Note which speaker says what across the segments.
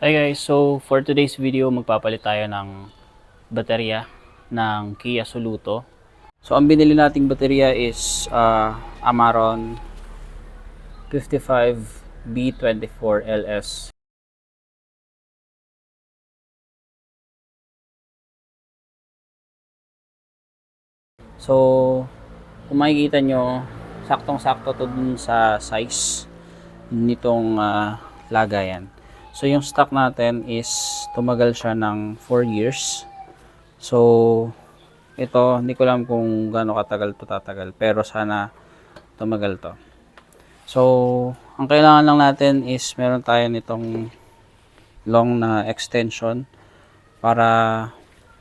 Speaker 1: Hi guys, so for today's video magpapalit tayo ng baterya ng Kia Soluto. So ang binili nating baterya is Amaron 55B24LS. So kung makikita nyo, saktong-sakto to dun sa size nitong lagayan. So yung stock natin is tumagal siya ng 4 years. So ito, hindi ko alam kung gaano katagal to tatagal, pero sana tumagal to. So ang kailangan lang natin is meron tayo nitong long na extension para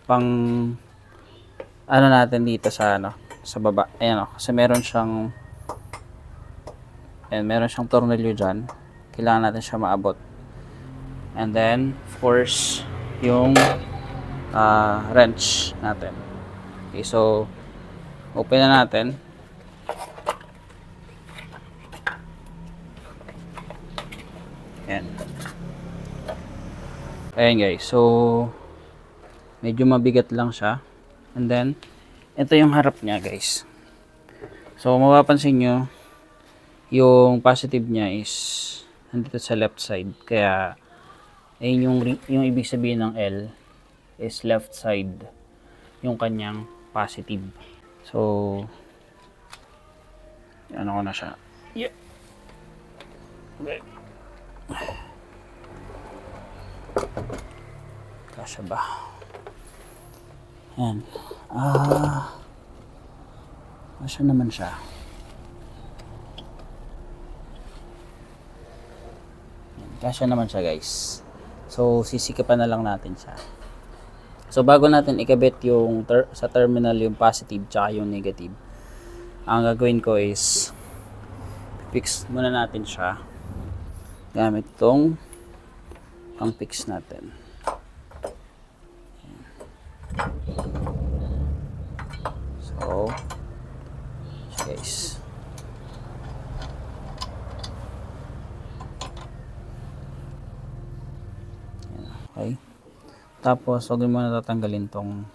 Speaker 1: pang ano natin dito sa sa baba. Ayan kasi meron siyang tornilyo diyan. Kailangan natin siya maabot. And then of course yung wrench natin. Okay, so open na natin. Ayan. Ayan guys, so medyo mabigat lang siya. And then ito yung harap niya guys. So mapapansin nyo, yung positive niya is nandito sa left side. Kaya ayun yung ibig sabihin ng L is left side yung kanyang positive. So ano ko na siya. Yeah. Okay. Kasya ba? Yan. Kasya naman siya. Kasya naman siya guys. So sisikapan na lang natin siya. So bago natin ikabit yung sa terminal yung positive tsaka yung negative, ang gagawin ko is fix muna natin siya gamit itong pang fix natin. So guys, okay, tapos huwag mo na tatanggalin tong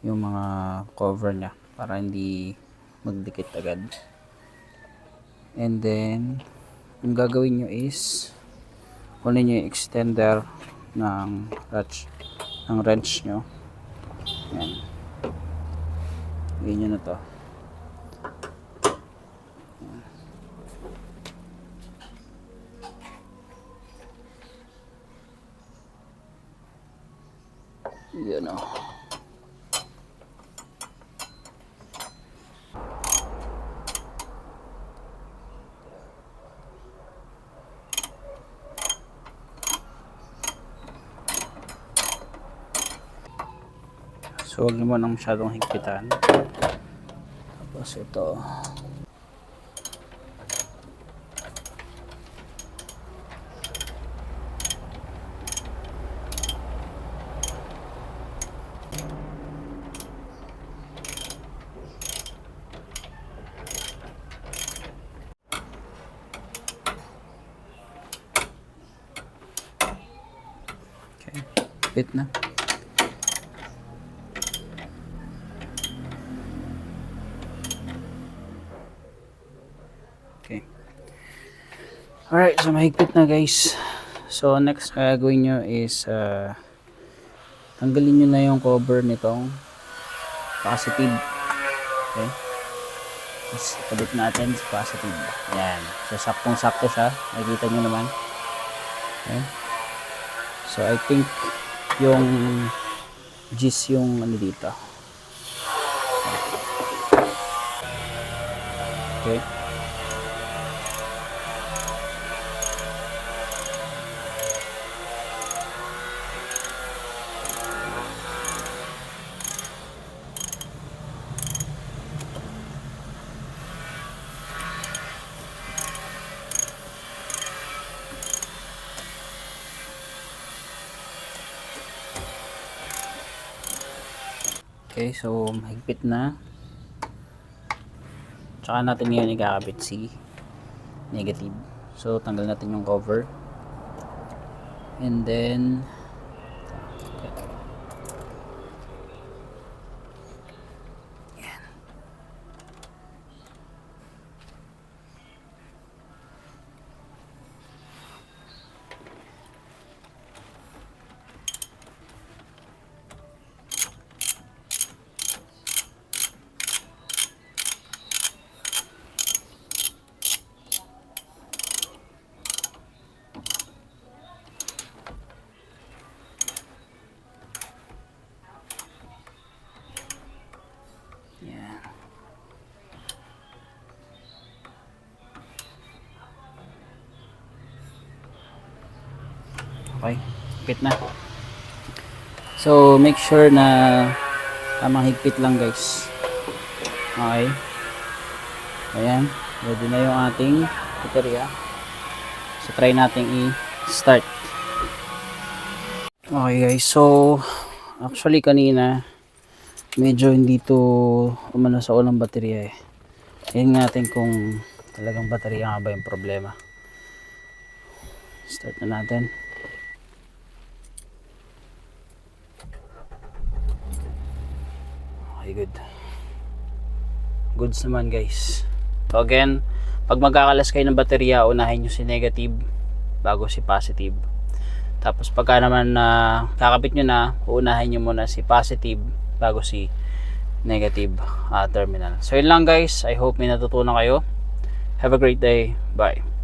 Speaker 1: yung mga cover nya para hindi magdikit agad. And then yung gagawin nyo is kunin nyo yung extender ng wrench nyo. Yan, gawin nyo na to. Yun o. So huwag naman ang masyadong higpitan. Tapos ito. Okay, fit na. Okay. Alright, so mahigpit na guys. So next gagawin nyo is tanggalin nyo na yung cover nitong positive. Okay. Tapos ikabit natin sa positive. Ayan. So saktong-sakto siya. Nakikita nyo naman. Okay. So I think yung G's yung ano dito. Okay. Okay, so mahigpit na. Tsaka natin ngayon ikakabit si negative. So tanggal natin yung cover. And then okay, higpit na. So make sure na tamang higpit lang guys. Okay, ayan, ready na yung ating baterya. So try natin i-start. Okay guys, so actually kanina medyo hindi to umano sa unang baterya eh. Tingnan natin kung talagang baterya nga ba yung problema. Start na natin. Okay, good. Goods naman guys. So again, pag magkakalas kayo ng baterya, unahin nyo si negative bago si positive. Tapos pagka naman kakabit nyo na, uunahin nyo muna si positive bago si negative terminal. So yun lang guys. I hope may natutunan kayo. Have a great day. Bye.